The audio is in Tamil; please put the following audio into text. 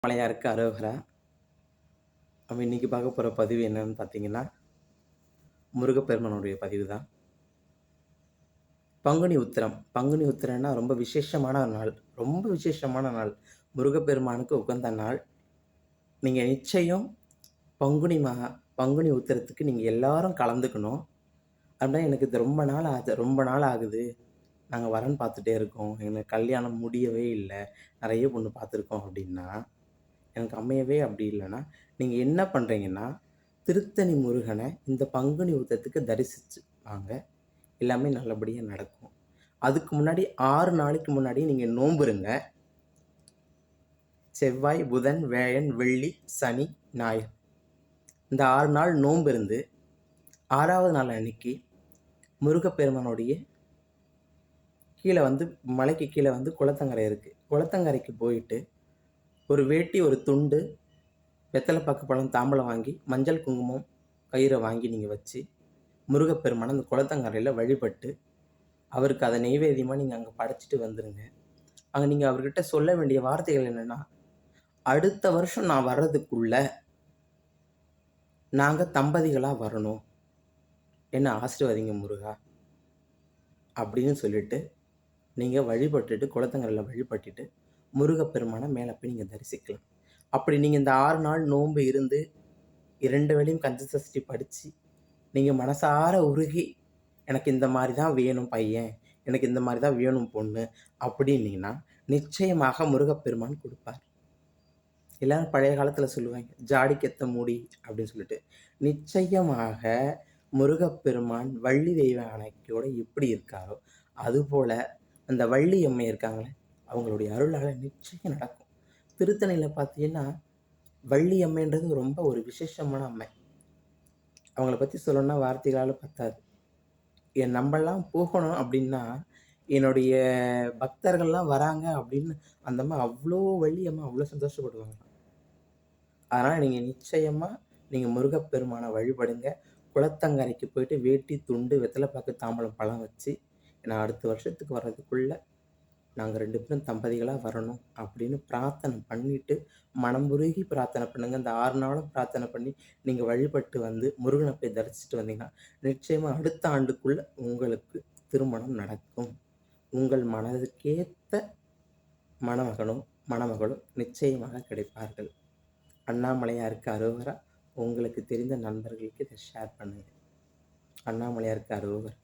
மலையாருக்கு அரோகரா. நம்ம இன்னைக்கு பார்க்க போற பதிவு என்னன்னு பார்த்தீங்கன்னா, முருகப்பெருமானுடைய பதிவு தான். பங்குனி உத்திரம். பங்குனி உத்திரம்னா ரொம்ப விசேஷமான நாள். ரொம்ப விசேஷமான நாள். முருகப்பெருமானுக்கு உகந்த நாள். நீங்க நிச்சயம் பங்குனி பங்குனி உத்திரத்துக்கு நீங்க எல்லாரும் கலந்துக்கணும். அப்படின்னா எனக்கு இது ரொம்ப நாள் ஆகுது. நாங்க வரன் பார்த்துட்டே இருக்கோம். எனக்கு கல்யாணம் முடியவே இல்ல. நெறைய பொண்ணு பார்த்துருக்கோம் அப்படின்னா, எனக்கு அமையவே அப்படி இல்லன்னா, நீங்க என்ன பண்றீங்கன்னா, திருத்தணி முருகன இந்த பங்குனி உத்திரத்துக்கு தரிசிச்சு வாங்க. எல்லாமே நல்லபடியா நடக்கும். அதுக்கு முன்னாடி 6 நாளைக்கு முன்னாடி நீங்க நோன்பு இருங்க. செவ்வாய், புதன், வியாழன், வெள்ளி, சனி, ஞாயிறு. இந்த 6 நாள் நோன்பு இருந்து 6வது நாள் அன்னைக்கு முருகப்பெருமானுடைய மலைக்கு கீழ குளத்தங்கரை இருக்கு. குளத்தங்கரைக்கு போயிட்டு ஒரு வேட்டி, ஒரு துண்டு, வெத்தலை பாக்கு, பழம், தாம்பூலம் வாங்கி, மஞ்சள், குங்குமம், கயிறை வாங்கி நீங்க வச்சு, முருகப்பெருமான அந்த குளத்தங்கரையில வழிபட்டு, அவருக்கு அதை நெய்வேத்தியமா நீங்க அங்க படைச்சிட்டு வந்துருங்க. அங்க நீங்க அவர்கிட்ட சொல்ல வேண்டிய வார்த்தைகள் என்னன்னா, அடுத்த வருஷம் நான் வர்றதுக்குள்ள நாங்க தம்பதிகளா வரணும். என்ன ஆசீர்வதிங்க முருகா அப்படின்னு சொல்லிட்டு நீங்க வழிபட்டுட்டு குளத்தங்கரையில வழிபட்டுட்டு முருகப்பெருமான மேலே போய் நீங்க தரிசிக்கலாம். அப்படி நீங்க இந்த 6 நாள் நோன்பு இருந்து 2 வேளையும் கந்தசஷ்டி படிச்சு நீங்க மனசார உருகி எனக்கு இந்த மாதிரி தான் வேணும் பையன், எனக்கு இந்த மாதிரி தான் வேணும் பொண்ணு அப்படின்னீங்கன்னா நிச்சயமாக முருகப்பெருமான் கொடுப்பார். எல்லாரும் பழைய காலத்துல சொல்லுவாங்க, ஜாடிக்கெத்த மூடி அப்படின்னு சொல்லிட்டு. நிச்சயமாக முருகப்பெருமான் வள்ளி தெய்வானையோட எப்படி இருக்காரோ அதுபோல அந்த வள்ளி அம்மை இருக்காங்களே, அவங்களுடைய அருளால நிச்சயம் நடக்கும். திருத்தணியில பார்த்தீங்கன்னா, வள்ளி அம்மைன்றது ரொம்ப ஒரு விசேஷமான அம்மை. அவங்கள பத்தி சொல்லணும்னா வார்த்தைகளால பத்தாது. நம்பலாம் போகணும் அப்படின்னா, என்னுடைய பக்தர்கள்லாம் வராங்க அப்படின்னு அந்த அம்மா அவ்வளோ வள்ளி அம்மா அவ்வளோ சந்தோஷப்படுவாங்க. அதனால நீங்க நிச்சயமா நீங்க முருகப்பெருமான வழிபடுங்க. குளத்தங்கரைக்கு போயிட்டு வேட்டி, துண்டு, வெத்தலை பாக்கு, தாம்பூலம், பழம் வச்சு, நான் அடுத்த வருஷத்துக்கு வர்றதுக்குள்ள நாங்க 2 பேரும் தம்பதிகளா வரணும் அப்படின்னு பிரார்த்தனை பண்ணிட்டு, மனமுருகி பிரார்த்தனை பண்ணுங்க. இந்த 6 நாளும் பிரார்த்தனை பண்ணி நீங்க வழிபட்டு வந்து முருகனை போய் தரிசிச்சுட்டு வந்தீங்கன்னா, நிச்சயமா அடுத்த ஆண்டுக்குள்ள உங்களுக்கு திருமணம் நடக்கும். உங்கள் மனதுக்கேத்த மணமகனும், மணமகளும் நிச்சயமாக கிடைப்பார்கள். அண்ணாமலையாருக்கு அரோகரா. உங்களுக்கு தெரிந்த நண்பர்களுக்கு இதை ஷேர் பண்ணுங்க. அண்ணாமலையாருக்கு அரோகரா.